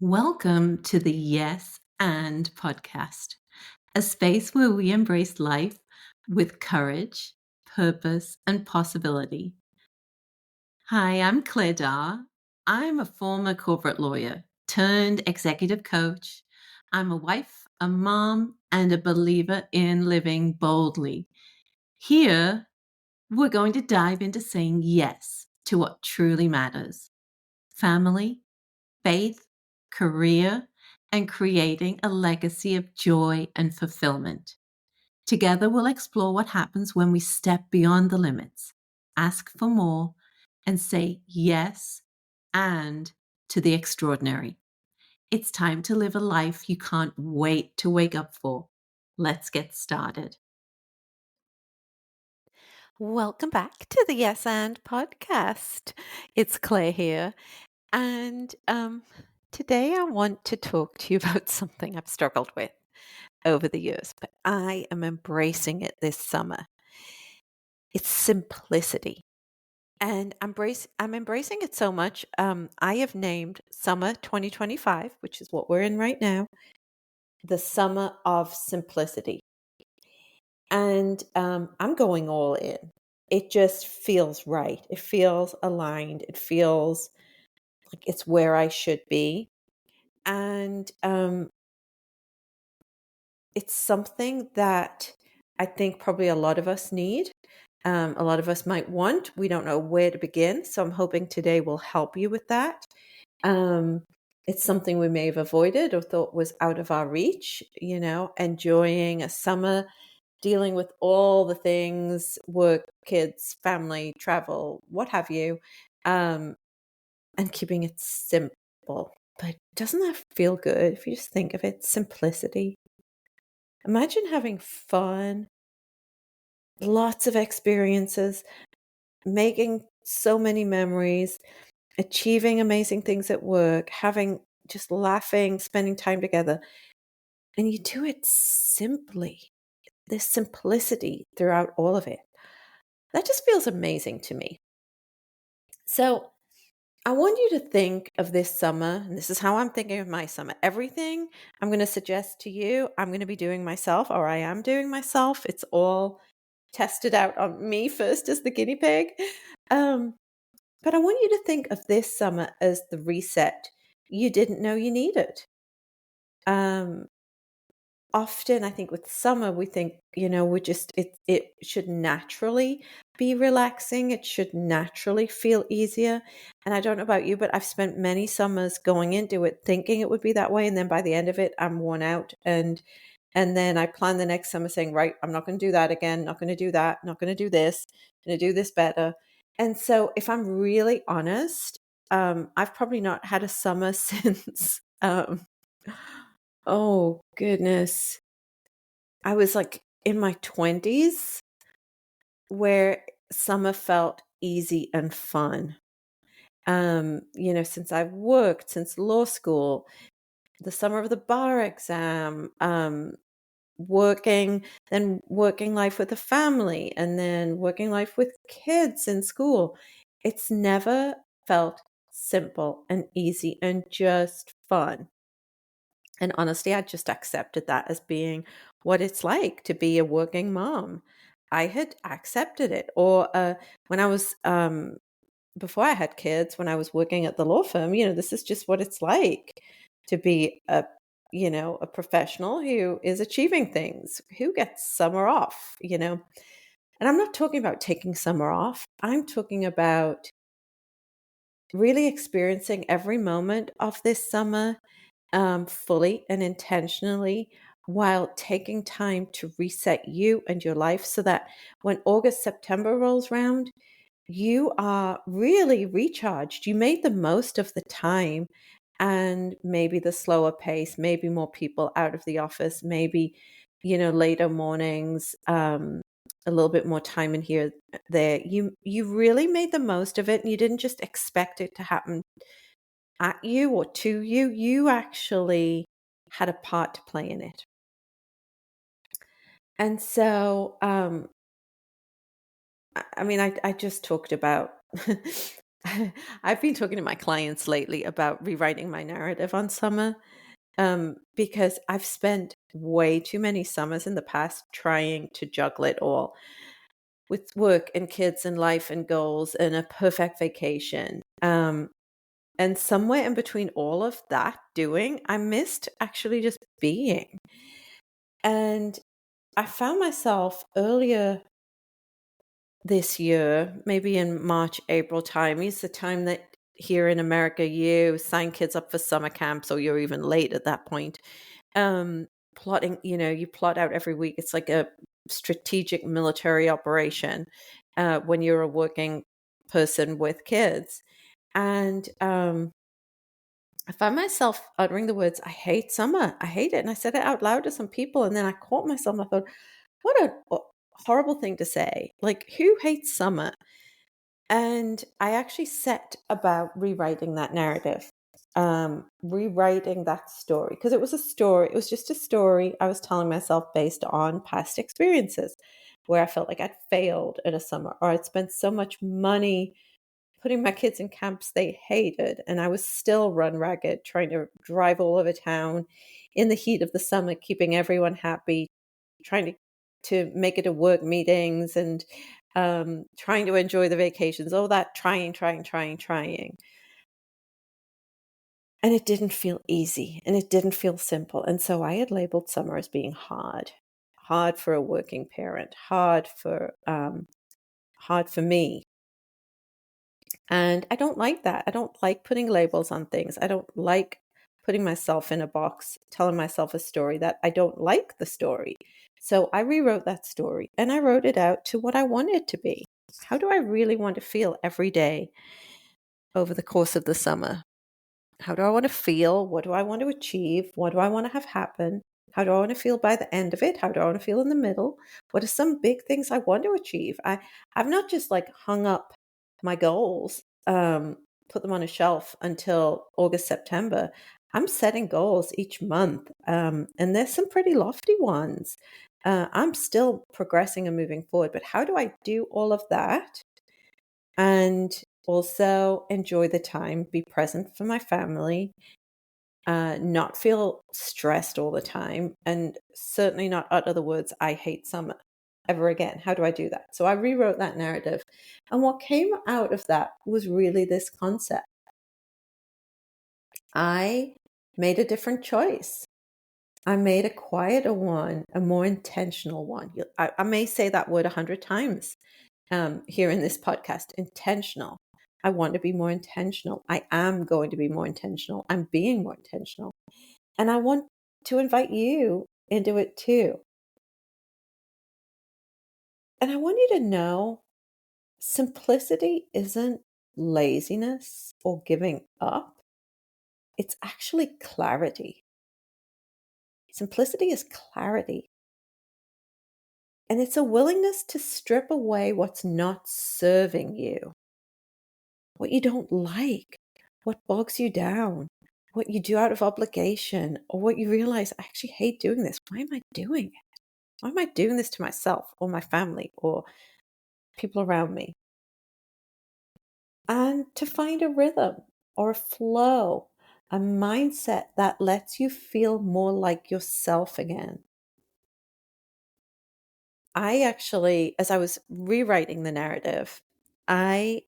Welcome to the Yes and podcast, a space where we embrace life with courage, purpose, and possibility. Hi, I'm Claire Dar. I'm a former corporate lawyer turned executive coach. I'm a wife, a mom, and a believer in living boldly. Here, we're going to dive into saying yes to what truly matters: family, faith, career, and creating a legacy of joy and fulfillment. Together, we'll explore what happens when we step beyond the limits, ask for more, and say yes and to the extraordinary. It's time to live a life you can't wait to wake up for. Let's get started. Welcome back to the Yes and podcast. It's Claire here. And today I want to talk to you about something I've struggled with over the years, but I am embracing it this summer. It's simplicity. And I'm embracing it so much. I have named summer 2025, which is what we're in right now, the summer of simplicity. And I'm going all in. It just feels right. It feels aligned. It feels like it's where I should be. And it's something that I think probably a lot of us need. A lot of us might want. We don't know where to begin. So I'm hoping today will help you with that. It's something we may have avoided or thought was out of our reach, enjoying a summer, dealing with all the things, work, kids, family, travel, what have you, and keeping it simple. But doesn't that feel good if you just think of it? Simplicity. Imagine having fun, lots of experiences, making so many memories, achieving amazing things at work, having just laughing, spending time together. And you do it simply. There's simplicity throughout all of it. That just feels amazing to me. So I want you to think of this summer, and this is how I'm thinking of my summer. Everything I'm going to suggest to you, I'm going to be doing myself, or I am doing myself. It's all tested out on me first as the guinea pig. But I want you to think of this summer as the reset you didn't know you needed. Often I think with summer, we think, it should naturally be relaxing. It should naturally feel easier. And I don't know about you, but I've spent many summers going into it thinking it would be that way. And then by the end of it, I'm worn out. And then I plan the next summer saying, right, I'm not going to do that again. Not going to do that. Not going to do this. Going to do this better. And so if I'm really honest, I've probably not had a summer since, oh goodness, I was like in my 20s where summer felt easy and fun. Since I've worked, since law school, the summer of the bar exam, then working life with a family, and then working life with kids in school. It's never felt simple and easy and just fun. And honestly, I just accepted that as being what it's like to be a working mom. I had accepted it. Or when I was, before I had kids, when I was working at the law firm, this is just what it's like to be a professional who is achieving things, who gets summer off. And I'm not talking about taking summer off. I'm talking about really experiencing every moment of this summer fully and intentionally, while taking time to reset you and your life so that when August, September rolls around, you are really recharged. You made the most of the time and maybe the slower pace, maybe more people out of the office, maybe, later mornings, a little bit more time in here, there. You really made the most of it, and you didn't just expect it to happen at you or to you. You actually had a part to play in it. And so, I just talked about I've been talking to my clients lately about rewriting my narrative on summer, because I've spent way too many summers in the past trying to juggle it all with work and kids and life and goals and a perfect vacation. And somewhere in between all of that doing, I missed actually just being. And I found myself earlier this year, maybe in March, April time, is the time that here in America you sign kids up for summer camps, or you're even late at that point. Plotting, you plot out every week. It's like a strategic military operation when you're a working person with kids. And I found myself uttering the words, I hate summer. I hate it. And I said it out loud to some people. And then I caught myself and I thought, what a horrible thing to say. Like, who hates summer? And I actually set about rewriting that narrative, rewriting that story, because it was a story. It was just a story I was telling myself based on past experiences where I felt like I'd failed at a summer, or I'd spent so much money putting my kids in camps they hated, and I was still run ragged trying to drive all over town in the heat of the summer, keeping everyone happy, trying to make it to work meetings, and trying to enjoy the vacations, all that trying. And it didn't feel easy, and it didn't feel simple. And so I had labeled summer as being hard for a working parent, hard for me. And I don't like that. I don't like putting labels on things. I don't like putting myself in a box, telling myself a story that I don't like the story. So I rewrote that story and I wrote it out to what I want it to be. How do I really want to feel every day over the course of the summer? How do I want to feel? What do I want to achieve? What do I want to have happen? How do I want to feel by the end of it? How do I want to feel in the middle? What are some big things I want to achieve? I've not just like hung up my goals, put them on a shelf until August, September. I'm setting goals each month, and there's some pretty lofty ones. I'm still progressing and moving forward, but how do I do all of that and also enjoy the time, be present for my family, not feel stressed all the time, and certainly not utter the words, I hate summer ever again? How do I do that? So I rewrote that narrative. And what came out of that was really this concept. I made a different choice. I made a quieter one, a more intentional one. I may say that word 100 times here in this podcast, intentional. I want to be more intentional. I am going to be more intentional. I'm being more intentional. And I want to invite you into it too. And I want you to know simplicity isn't laziness or giving up. It's actually clarity. Simplicity is clarity. And it's a willingness to strip away what's not serving you, what you don't like, what bogs you down, what you do out of obligation, or what you realize, I actually hate doing this. Why am I doing it? Why am I doing this to myself or my family or people around me? And to find a rhythm or a flow, a mindset that lets you feel more like yourself again. I actually, as I was rewriting the narrative, I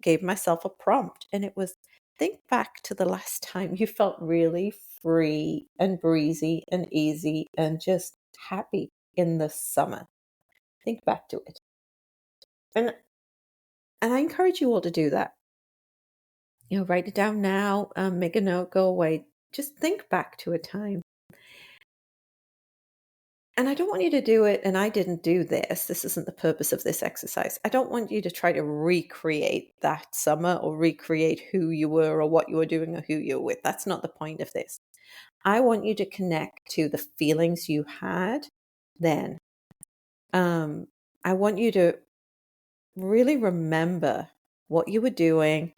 gave myself a prompt, and it was, think back to the last time you felt really free and breezy and easy and just happy in the summer. Think back to it. And I encourage you all to do that. Write it down now, make a note, go away. Just think back to a time. And I don't want you to do it, and I didn't do this. This isn't the purpose of this exercise. I don't want you to try to recreate that summer or recreate who you were or what you were doing or who you were with. That's not the point of this. I want you to connect to the feelings you had then. I want you to really remember what you were doing,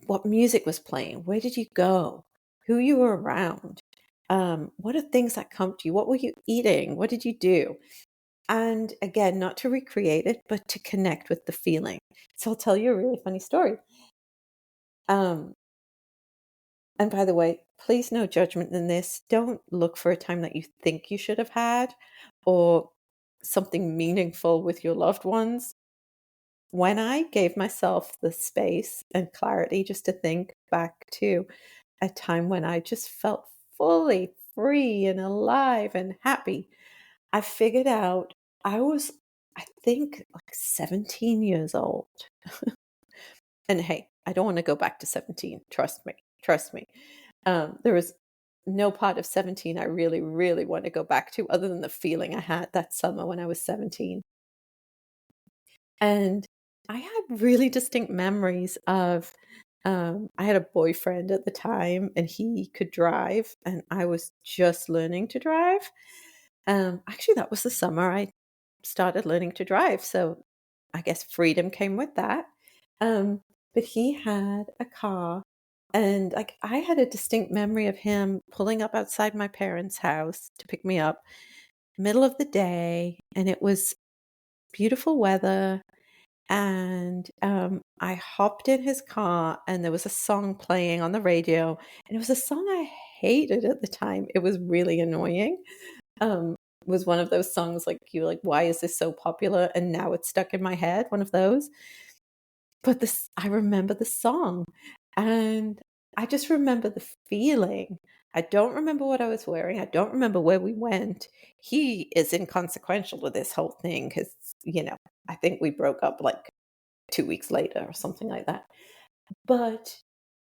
what music was playing, where did you go, who you were around, what are things that come to you, what were you eating, what did you do? And again, not to recreate it, but to connect with the feeling. So I'll tell you a really funny story. Um, and by the way, please no judgment in this. Don't look for a time that you think you should have had or something meaningful with your loved ones. When I gave myself the space and clarity just to think back to a time when I just felt fully free and alive and happy, I figured out I was, I think, like 17 years old. And hey, I don't want to go back to 17. Trust me. Trust me. There was no part of 17 I really, really want to go back to other than the feeling I had that summer when I was 17. And I had really distinct memories of, I had a boyfriend at the time and he could drive, and I was just learning to drive. Actually, that was the summer I started learning to drive. So I guess freedom came with that. Um, but he had a car, and like I had a distinct memory of him pulling up outside my parents' house to pick me up, middle of the day, and it was beautiful weather. And I hopped in his car, and there was a song playing on the radio, and it was a song I hated at the time. It was really annoying. It was one of those songs like you're like, why is this so popular? And now it's stuck in my head. One of those. But this, I remember the song, and I just remember the feeling. I don't remember what I was wearing. I don't remember where we went. He is inconsequential to this whole thing because, I think we broke up like 2 weeks later or something like that. But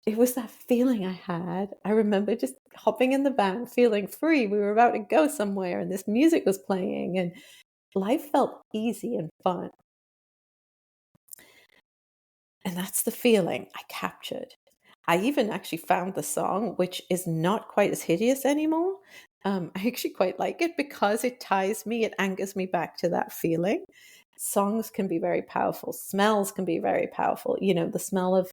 it was that feeling I had. I remember just hopping in the van, feeling free. We were about to go somewhere, and this music was playing, and life felt easy and fun. And that's the feeling I captured. I even actually found the song, which is not quite as hideous anymore. I actually quite like it because it ties me, it anchors me back to that feeling. Songs can be very powerful. Smells can be very powerful. The smell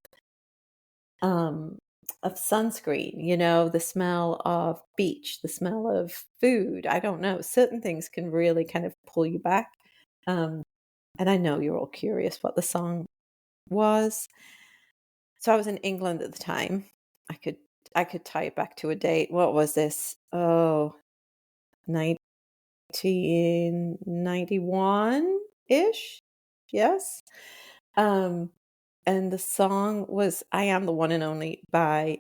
um, of sunscreen, the smell of beach, the smell of food. I don't know. Certain things can really kind of pull you back. Um, and I know you're all curious what the song was. So I was in England at the time. I could I could tie it back to a date. What was this? Oh, 1991-ish? Yes. Um, and the song was I Am the One and Only by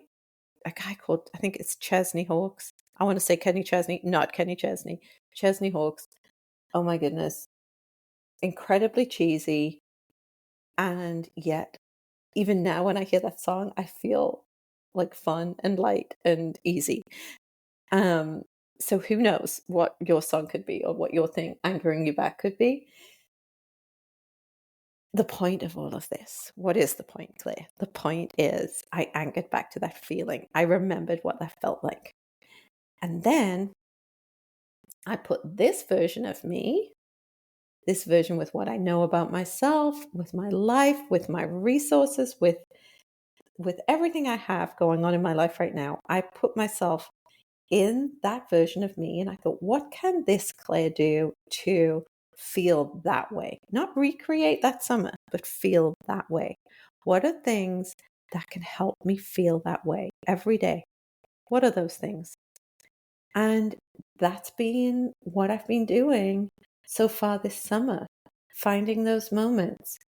a guy called, I think it's Chesney Hawkes. I want to say Kenny Chesney, not Kenny Chesney. Chesney Hawkes. Oh my goodness. Incredibly cheesy. And yet, even now when I hear that song, I feel like fun and light and easy. Um, so who knows what your song could be or what your thing anchoring you back could be. The point of all of this, what is the point, Claire? The point is I anchored back to that feeling. I remembered what that felt like. And then I put this version of me, this version with what I know about myself, with my life, with my resources, with everything I have going on in my life right now. I put myself in that version of me, and I thought, what can this Claire do to feel that way? Not recreate that summer, but feel that way. What are things that can help me feel that way every day? What are those things? And that's been what I've been doing so far this summer, finding those moments,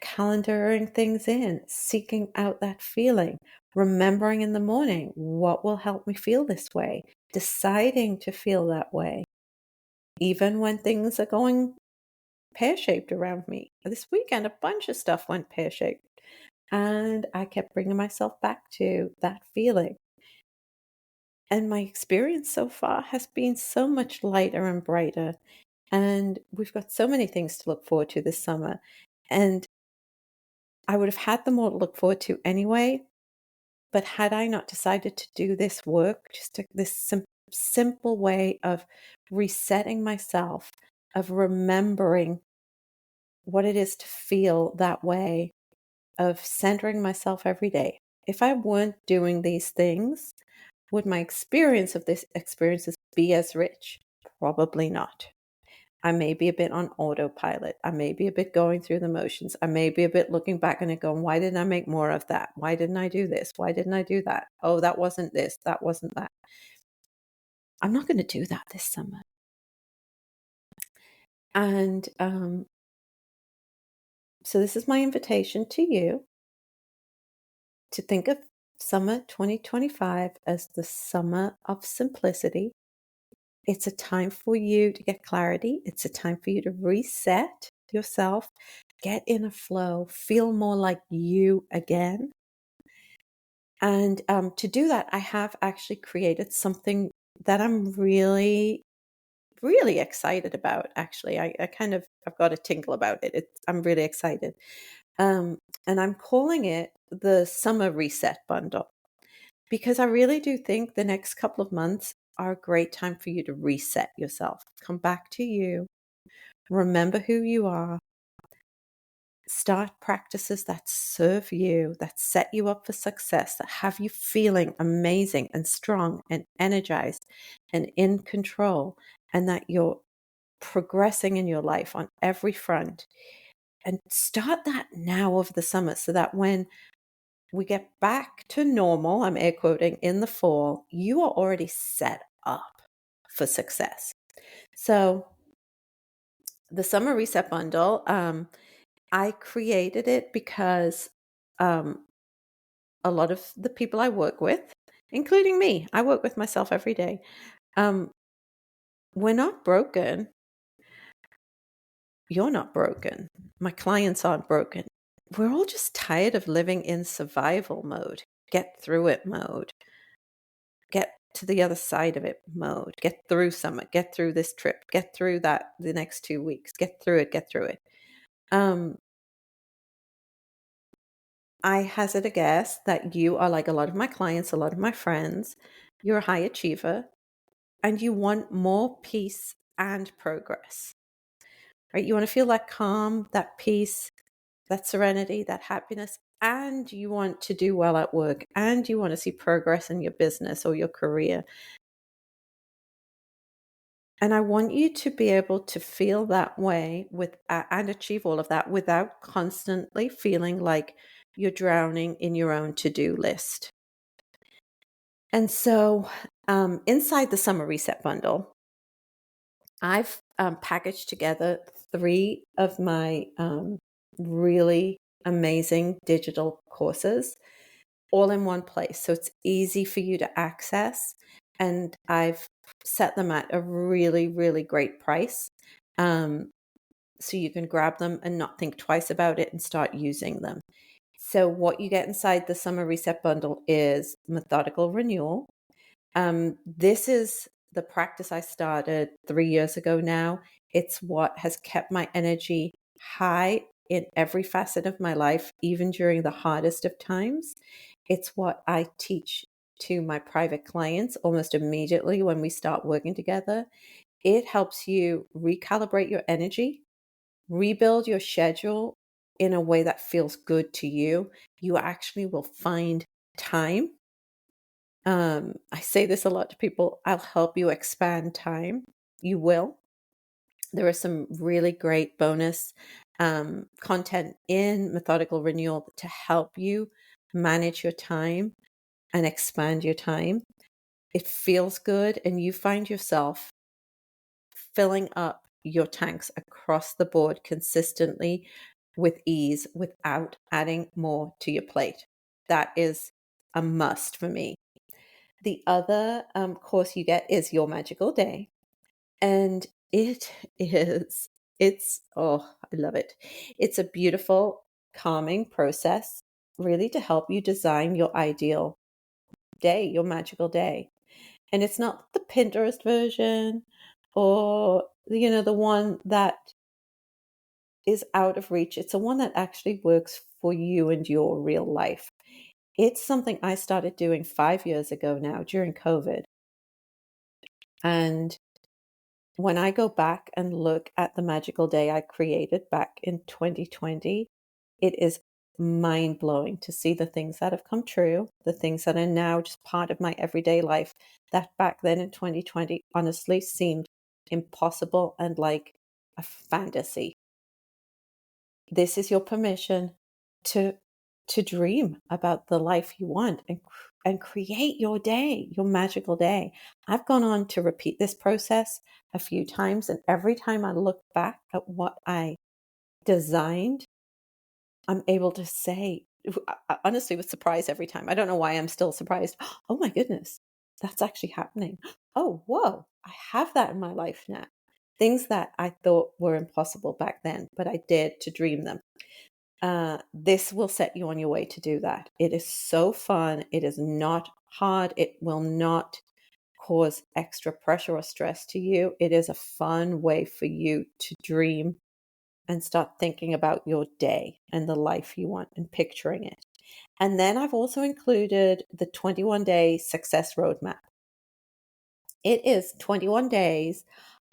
calendaring things in, seeking out that feeling, remembering in the morning what will help me feel this way, deciding to feel that way, even when things are going pear shaped around me. This weekend, a bunch of stuff went pear shaped, and I kept bringing myself back to that feeling. And my experience so far has been so much lighter and brighter. And we've got so many things to look forward to this summer. And I would have had them all to look forward to anyway. But had I not decided to do this work, this simple way of resetting myself, of remembering what it is to feel that way, of centering myself every day, if I weren't doing these things, would my experience of this experiences be as rich? Probably not. I may be a bit on autopilot. I may be a bit going through the motions. I may be a bit looking back on it going, why didn't I make more of that? Why didn't I do this? Why didn't I do that? Oh, that wasn't this. That wasn't that. I'm not going to do that this summer. And so this is my invitation to you to think of summer 2025 as the summer of simplicity. It's a time for you to get clarity. It's a time for you to reset yourself, get in a flow, feel more like you again. And to do that, I have actually created something that I'm really, really excited about. Actually, I've got a tinkle about it. I'm really excited. And I'm calling it the Summer Reset Bundle, because I really do think the next couple of months are a great time for you to reset yourself, come back to you, remember who you are, start practices that serve you, that set you up for success, that have you feeling amazing and strong and energized and in control, and that you're progressing in your life on every front. And start that now over the summer so that when we get back to normal, I'm air quoting, in the fall, you are already set up for success. So the Summer Reset Bundle, I created it because a lot of the people I work with, including me, I work with myself every day. We're not broken. You're not broken. My clients aren't broken. We're all just tired of living in survival mode, get through it mode, get to the other side of it mode, get through summer, get through this trip, get through that the next 2 weeks, get through it. I hazard a guess that you are like a lot of my clients, a lot of my friends. You're a high achiever and you want more peace and progress, right? You want to feel that calm, that peace, that serenity, that happiness, and you want to do well at work, and you want to see progress in your business or your career. And I want you to be able to feel that way and achieve all of that without constantly feeling like you're drowning in your own to-do list. And so inside the Summer Reset Bundle, I've packaged together 3 of my really amazing digital courses all in one place. So it's easy for you to access. And I've set them at a really, really great price. So you can grab them and not think twice about it and start using them. So what you get inside the Summer Reset Bundle is methodical renewal. This is the practice I started 3 years ago now. It's what has kept my energy high in every facet of my life, even during the hardest of times. It's what I teach to my private clients almost immediately when we start working together. It helps you recalibrate your energy, rebuild your schedule in a way that feels good to you. You actually will find time. I say this a lot to people. I'll help you expand time. You will. There are some really great bonus content in Methodical Renewal to help you manage your time and expand your time. It feels good, and you find yourself filling up your tanks across the board consistently with ease without adding more to your plate. That is a must for me. The other course you get is Your Magical Day. And I love it. It's a beautiful, calming process, really to help you design your ideal day, your magical day. And it's not the Pinterest version or, the one that is out of reach. It's a one that actually works for you and your real life. It's something I started doing 5 years ago now during COVID. And when I go back and look at the magical day I created back in 2020, it is mind blowing to see the things that have come true, the things that are now just part of my everyday life that back then in 2020 honestly seemed impossible and like a fantasy. This is your permission to dream about the life you want and create your day, your magical day. I've gone on to repeat this process a few times, and every time I look back at what I designed, I'm able to say, I honestly was surprised every time. I don't know why I'm still surprised. Oh my goodness, that's actually happening. Oh, whoa, I have that in my life now. Things that I thought were impossible back then, but I dared to dream them. This will set you on your way to do that. It is so fun. It is not hard. It will not cause extra pressure or stress to you. It is a fun way for you to dream and start thinking about your day and the life you want and picturing it. And then I've also included the 21-day success roadmap. It is 21 days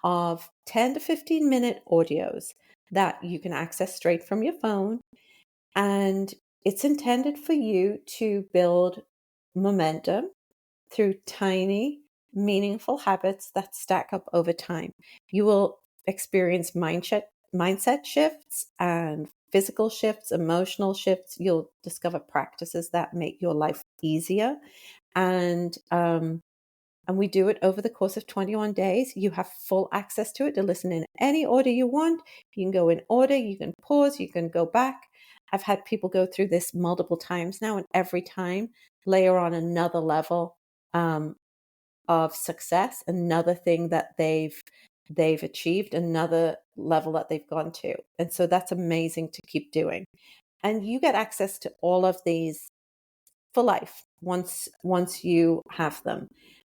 of 10 to 15 minute audios that you can access straight from your phone. And it's intended for you to build momentum through tiny, meaningful habits that stack up over time. You will experience mindset shifts and physical shifts, emotional shifts. You'll discover practices that make your life easier. And we do it over the course of 21 days. You have full access to it to listen in any order you want. You can go in order, you can pause, you can go back. I've had people go through this multiple times now, and every time layer on another level of success, another thing that they've achieved, another level that they've gone to. And so that's amazing to keep doing. And you get access to all of these for life once you have them.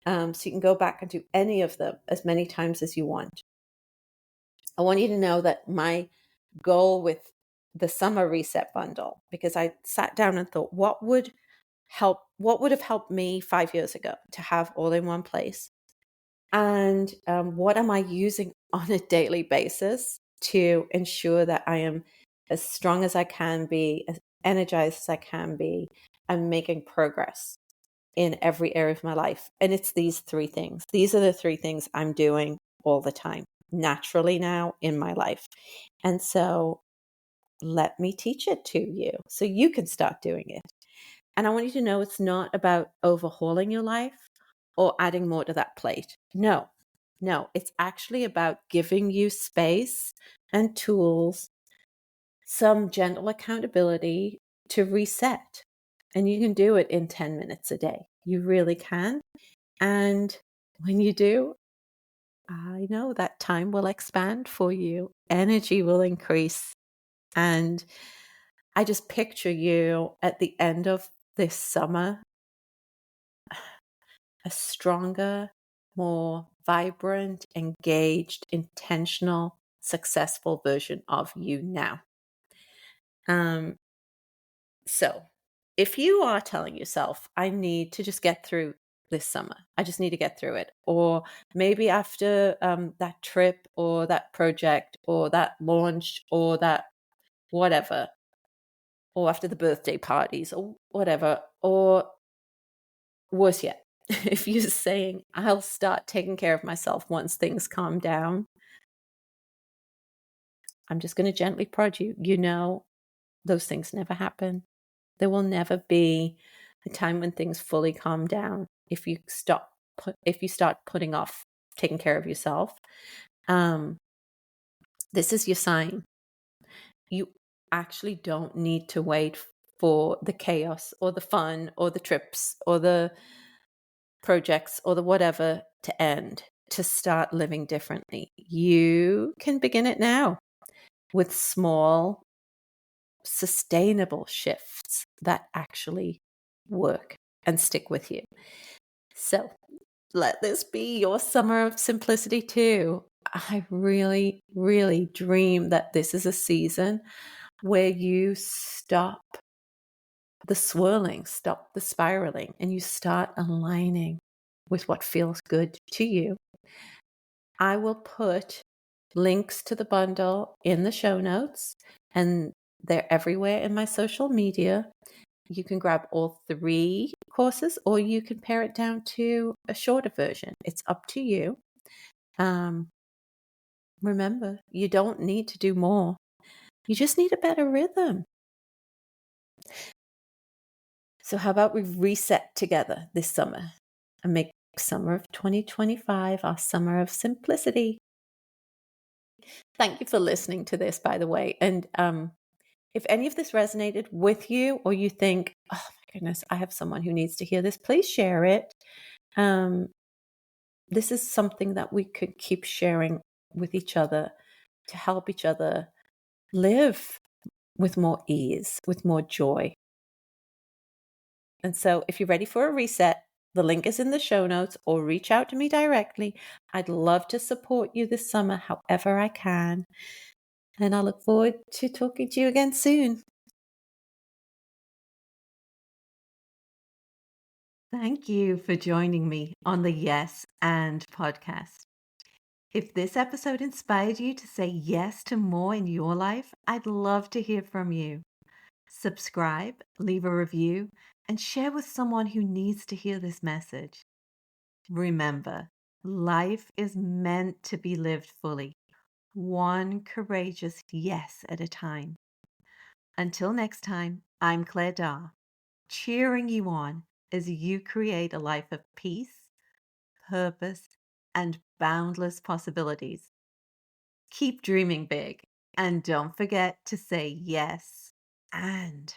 So you can go back and do any of them as many times as you want. I want you to know that my goal with the summer reset bundle, because I sat down and thought, what would have helped me 5 years ago to have all in one place? And what am I using on a daily basis to ensure that I am as strong as I can be, as energized as I can be, and making progress in every area of my life? And it's these three things. These are the three things I'm doing all the time, naturally now in my life. And so let me teach it to you so you can start doing it. And I want you to know it's not about overhauling your life or adding more to that plate. No, it's actually about giving you space and tools, some gentle accountability to reset. And you can do it in 10 minutes a day. You really can. And when you do, I know that time will expand for you, energy will increase. And I just picture you at the end of this summer, a stronger, more vibrant, engaged, intentional, successful version of you now. So if you are telling yourself, I need to just get through this summer, I just need to get through it, or maybe after that trip or that project or that launch or that whatever, or after the birthday parties or whatever, or worse yet, if you're saying, I'll start taking care of myself once things calm down, I'm just going to gently prod you. You know, those things never happen. There will never be a time when things fully calm down if you start putting off taking care of yourself. This is your sign. You actually don't need to wait for the chaos or the fun or the trips or the projects or the whatever to end to start living differently. You can begin it now with small, sustainable shifts that actually work and stick with you. So let this be your summer of simplicity too. I really, really dream that this is a season where you stop the swirling, stop the spiraling, and you start aligning with what feels good to you. I will put links to the bundle in the show notes, and they're everywhere in my social media. You can grab all 3 courses, or you can pare it down to a shorter version. It's up to you. Remember, you don't need to do more. You just need a better rhythm. So how about we reset together this summer and make summer of 2025 our summer of simplicity? Thank you for listening to this, by the way. And if any of this resonated with you, or you think, oh my goodness, I have someone who needs to hear this, please share it. This is something that we could keep sharing with each other to help each other live with more ease, with more joy. And so if you're ready for a reset, the link is in the show notes, or reach out to me directly. I'd love to support you this summer however I can. And I look forward to talking to you again soon. Thank you for joining me on the Yes and podcast. If this episode inspired you to say yes to more in your life, I'd love to hear from you. Subscribe, leave a review, and share with someone who needs to hear this message. Remember, life is meant to be lived fully, one courageous yes at a time. Until next time, I'm Claire Daw, cheering you on as you create a life of peace, purpose, and boundless possibilities. Keep dreaming big, and don't forget to say yes and.